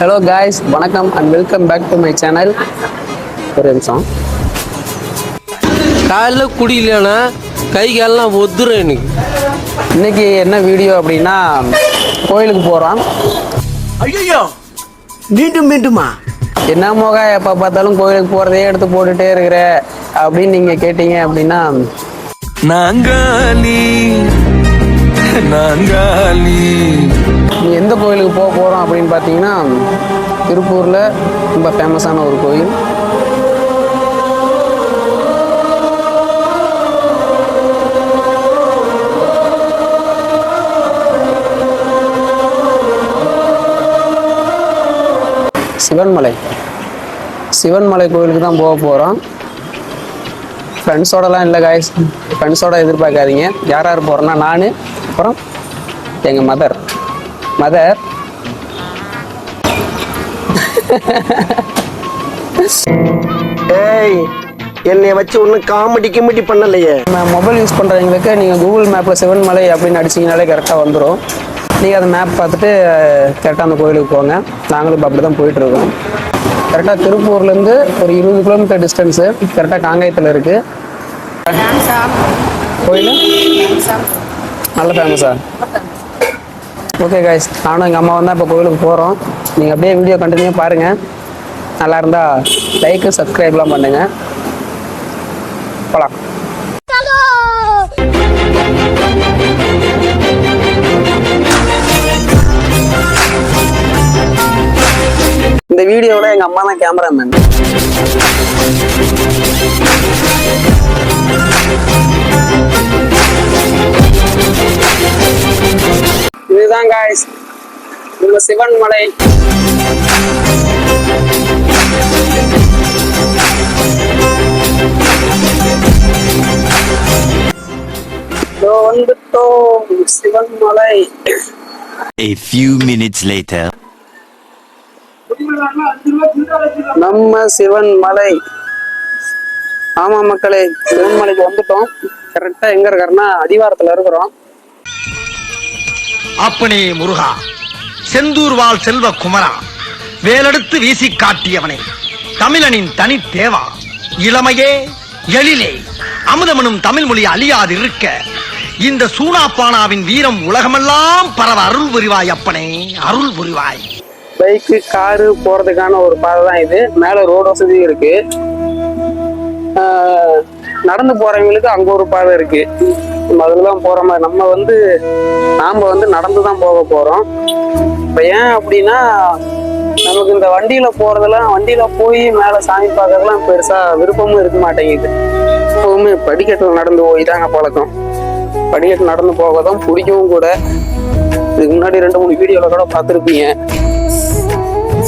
Hello guys, வணக்கம் and welcome back to my channel. ஒரு நிமிஷம். காலையில் குடியிலனா கை காலெலாம் ஒத்துரும் எனக்கு. இன்னைக்கு என்ன வீடியோ அப்படின்னா, கோயிலுக்கு போகிறோம். ஐயோ, மீண்டும் மீண்டுமா? என்ன மோகா எப்போ பார்த்தாலும் கோயிலுக்கு போகிறதே எடுத்து போட்டுகிட்டே இருக்கிற அப்படின்னு நீங்கள் கேட்டீங்க அப்படின்னா, நாங்காலி நாங்காலி எந்த கோயிலுக்கு போக போகிறோம் அப்படின்னு பார்த்தீங்கன்னா, திருப்பூரில் ரொம்ப ஃபேமஸான ஒரு கோயில். சிவன்மலை கோயிலுக்கு தான் போக போகிறோம். ஃப்ரெண்ட்ஸோடலாம் இல்லை காய்ஸ், ஃப்ரெண்ட்ஸோட எதிர்பார்க்காதீங்க. யார் யார் போகிறோன்னா நான், அப்புறம் எங்கள் மதர். ஏய், என்னைய வச்சு ஒன்றும் காமெடி பண்ணலையே. மொபைல் யூஸ் பண்ணுறவங்களுக்கு நீங்கள் கூகுள் மேப்பில் சிவன்மலை அப்படின்னு அடிச்சிங்கனாலே கரெக்டாக வந்துடும். நீங்கள் அந்த மேப் பார்த்துட்டு கரெக்டாக அந்த கோயிலுக்கு போங்க. நாங்களும் இப்போ அப்படி தான் போயிட்டுருக்கோம். கரெக்டாக திருப்பூர்லேருந்து ஒரு 20 கிலோமீட்டர் டிஸ்டன்ஸு. கரெக்டாக காங்காயத்தில் இருக்குது கோயில். நல்ல ஃபேமஸா? ஓகே காய்ஸ், நானும் எங்கள் அம்மாவும் தான் இப்போ கோயிலுக்கு போகிறோம். நீங்கள் அப்படியே வீடியோ கண்டினியூ பாருங்கள். நல்லா இருந்தால் லைக்கு சப்ஸ்கிரைப்லாம் பண்ணுங்கள். போகலாம். இந்த வீடியோவில் எங்கள் அம்மா தான் கேமராமேன். இதுதான் காய்ஸ் நம்ம சிவன்மலை. வந்துட்டோம் Sivanmalai. A few minutes later. நம்ம சிவன்மலை. ஆமா மக்களே, சிவன்மலைக்கு வந்துட்டோம். கரெக்டா எங்க இருக்காருன்னா அடிவாரத்துல இருக்கிறோம். அப்பனே முருகா, செந்தூர் வாழ் செல்வ குமரா, வேலெடுத்து வீசி காட்டியவனே, தமிழனின் தனி தேவா, இளமையே எழிலே, அமுதமனும் தமிழ் மொழி அழியாது இருக்க இந்த சூனாப்பானாவின் வீரம் உலகமெல்லாம் பரவ அருள் புரிவாய் அப்பனே, அருள் புரிவாய். பைக்கு காரு போறதுக்கான ஒரு பாதை தான் இது. மேல ரோடு வசதியும் இருக்கு. நடந்து போறவங்களுக்கு அங்க ஒரு பாதை இருக்கு. அதுலதான் போற மாதிரி நாம வந்து நடந்து தான் போக போறோம். இப்ப ஏன் அப்படின்னா, நமக்கு இந்த வண்டியில போய் மேல சாமி பார்க்கறதுலாம் பெருசா விருப்பமும் இருக்க மாட்டேங்குது. எப்பவுமே படிக்கட்டுல நடந்து போய் தாங்க பழக்கம். படிக்கட்டு நடந்து போகதான் பிடிக்கவும் கூட. இதுக்கு முன்னாடி 2-3 வீடியோல கூட பார்த்துருப்பீங்க.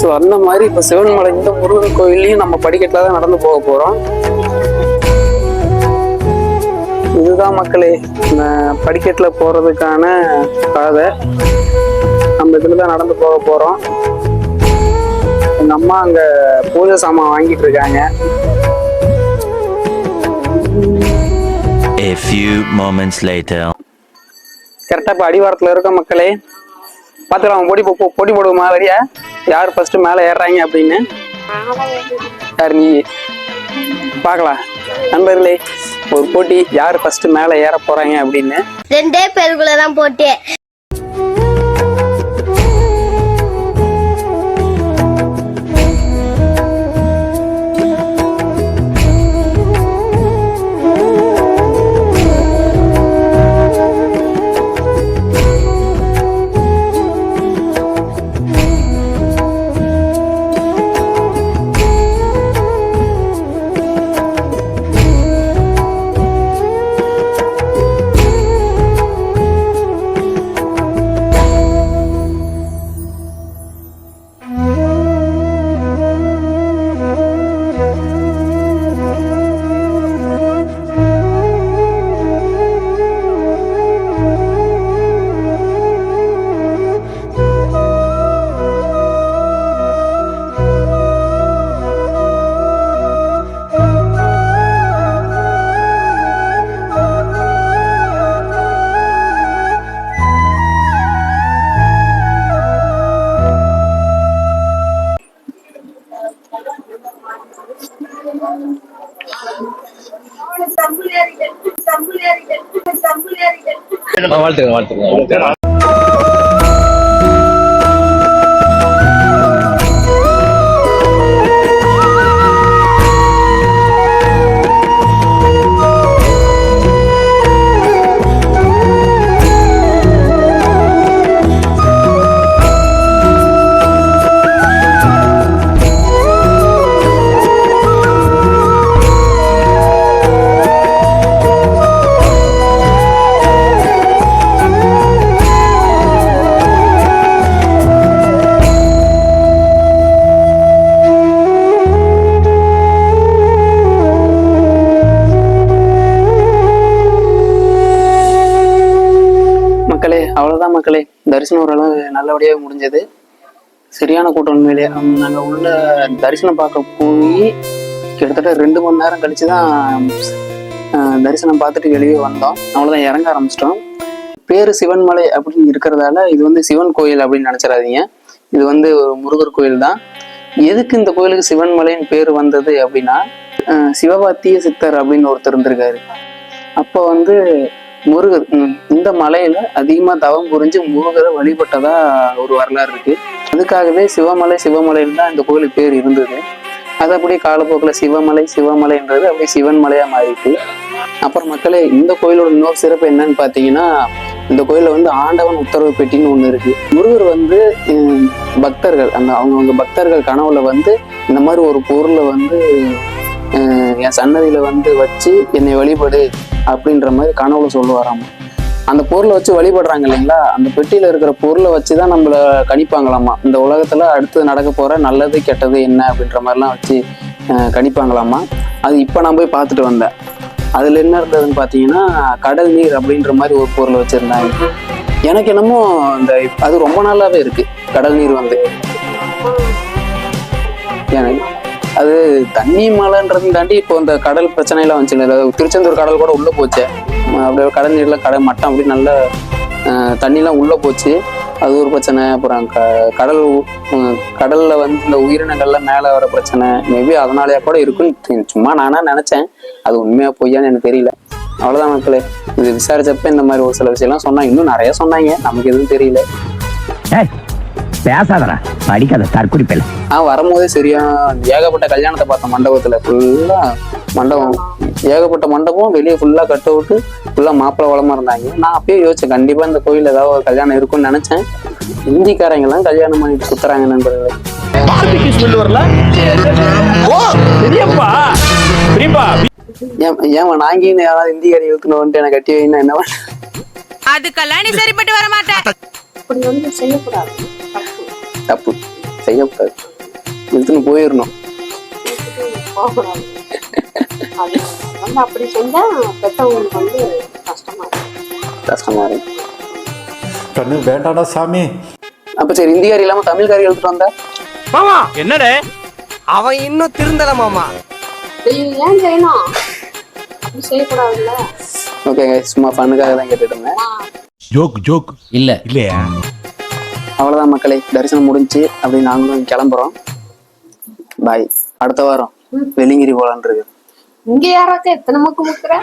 ஸோ அந்த மாதிரி இப்போ சிவன்மலை இந்த முருகன் கோயிலையும் நம்ம படிக்கட்டில் தான் நடந்து போக போகிறோம். இதுதான் மக்களே படிக்கட்டில் போகிறதுக்கான பாதை. நம்ம இதில் தான் நடந்து போக போகிறோம். எங்கள் அம்மா அங்கே பூஜை சாமான் வாங்கிட்டு இருக்காங்க. A few moments later. கரெக்டாக இப்போ அடிவாரத்தில் இருக்க மக்களே. பார்த்துக்கலாம், போட்டி போடுவோமா வெளியா? யார் ஃபர்ஸ்ட் மேலே ஏறுறாங்க அப்படின்னு. யார் நீ? பார்க்கலாம் நண்பர்களே, ஒரு போட்டி, யார் ஃபர்ஸ்ட் மேலே ஏற போறாங்க அப்படின்னு. 2 பேருக்குள்ளதான் போட்டி. மக்களே, அவ்வளவுதான் மக்களே. தரிசனம் ஓரளவு நல்லபடியாக முடிஞ்சது. சரியான கூட்டம் உண்மையிலேயே. நாங்கள் உள்ள தரிசனம் பார்க்க போய் கிட்டத்தட்ட 2 மணி நேரம் கழிச்சு தான் தரிசனம் பார்த்துட்டு வெளியே வந்தோம். அவ்வளோதான், இறங்க ஆரம்பிச்சிட்டோம். பேர் சிவன்மலை அப்படின்னு இருக்கிறதால இது வந்து சிவன் கோயில் அப்படின்னு நினச்சிடாதீங்க. இது வந்து ஒரு முருகர் கோயில் தான். எதுக்கு இந்த கோயிலுக்கு சிவன்மலைன்னு பேர் வந்தது அப்படின்னா, சிவபாத்திய சித்தர் அப்படின்னு ஒருத்தர் இருந்திருக்காரு. அப்போ வந்து முருகர் இந்த மலையில அதிகமா தவம் புரிஞ்சு முருகரை வழிபட்டதா ஒரு வரலாறு இருக்கு. அதுக்காகவே சிவமலைன்னு தான் இந்த கோயிலுக்கு பேர் இருந்தது. அது அப்படியே காலப்போக்கில் சிவமலைன்றது அப்படியே சிவன் மலையா மாறிட்டு. அப்புறம் மக்களே, இந்த கோயிலோட இன்னொரு சிறப்பு என்னன்னு பார்த்தீங்கன்னா, இந்த கோயிலில் வந்து ஆண்டவன் உத்தரவு பெட்டின்னு ஒன்று இருக்கு. முருகர் வந்து பக்தர்கள் அவங்கவுங்க பக்தர்கள் கனவுல வந்து இந்த மாதிரி ஒரு பொருளை வந்து என் சன்னதியில வந்து வச்சு என்னை வழிபடு அப்படின்ற மாதிரி கனவுல சொல்லுவாராம். அந்த பொருளை வச்சு வழிபடுறாங்க இல்லைங்களா, அந்த பெட்டியில இருக்கிற பொருளை வச்சுதான் நம்மள கணிப்பாங்களாமா. இந்த உலகத்துல அடுத்து நடக்க போற நல்லது கெட்டது என்ன அப்படின்ற மாதிரிலாம் வச்சு கணிப்பாங்களாமா. அது இப்ப நான் போய் பார்த்துட்டு வந்தேன். அதுல என்ன இருந்ததுன்னு பாத்தீங்கன்னா, கடல் நீர் அப்படின்ற மாதிரி ஒரு பொருளை வச்சிருந்தாங்க. எனக்கு என்னமோ அது ரொம்ப நாளாவே இருக்கு. கடல் நீர் வந்து எனக்கு அது தண்ணி மலைன்றதையும் தாண்டி இப்போ இந்த கடல் பிரச்சனைலாம் வந்துச்சு. திருச்செந்தூர் கடல் கூட உள்ள போச்சு. அப்படியே கடல் நீர்ல மட்டம் அப்படி நல்ல தண்ணிலாம் உள்ள போச்சு. அது ஒரு பிரச்சனை. அப்புறம் கடல்ல வந்து இந்த உயிரினங்கள்லாம் மேலே வர பிரச்சனை மேபி அதனாலயா கூட இருக்குன்னு சும்மா நானா நினைச்சேன். அது உண்மையா பொய்யான்னு எனக்கு தெரியல. அவ்வளவுதான் மக்களே. இது விசாரிச்சப்ப இந்த மாதிரி ஒரு சில விஷயம்லாம் சொன்னாங்க. இன்னும் நிறைய சொன்னாங்க, நமக்கு எதுவும் தெரியல. பேசாதடா, படிக்காத தற்குறிப்பில். வரும்போதே சரியா ஏகப்பட்ட கல்யாணத்தை பார்த்தோம். மண்டபத்துல ஃபுல்லா மண்டபம், ஏகப்பட்ட மண்டபம், வெளியே ஃபுல்லா கட்ட விட்டு ஃபுல்லா மாப்பிள்ளை வளமா இருந்தாங்க. நான் அப்பயே யோசிச்சேன், கண்டிப்பா இந்த கோயில் ஏதாவது ஒரு கல்யாணம் இருக்கும்னு நினைச்சேன். ஹிந்திக்காரங்க எல்லாம் கல்யாணம் பண்ணிட்டு சுத்துறாங்க நண்பர்களே. ஏன் நாங்கின்னு யாராவது ஹிந்திக்காரி இழுத்துன்னு வந்துட்டு எனக்கு கட்டி வைன்னா என்ன? அதுக்கெல்லாம் நீ சரிப்பட்டு வர மாட்டேன். அப்படி வந்து செய்யக்கூடாது. தப்பு செய்யக்கூடாது, இழுத்துன்னு போயிடணும். போகக்கூடாது. அது வந்து அப்படி செஞ்சா பெற்றவங்களுக்கு வந்து கஷ்டமா இருக்கும். கண்ணு வேண்டாடா சாமி. அப்ப சரி, ஹிந்திக்காரி இல்லாம தமிழ்காரி எழுத்துட்டு வந்தா மாமா என்னடே, அவன் இன்னும் திருந்தல மாமா. ஏன் செய்யணும்? அப்படி செய்யக்கூடாதுல்ல. ஓகே, சும்மா ஃபன்னுக்காக தான் கேட்டுட்டு இருந்தேன். ஜோக் இல்லையா? அவ்வளவுதான் மக்களே, தரிசனம் முடிஞ்சு அப்படி நாங்களும் கிளம்புறோம். பாய். அடுத்த வாரம் வெள்ளிங்கிரி போலான் இருக்கு. இங்க யாராச்சும் எத்தனை முக்கு முக்குற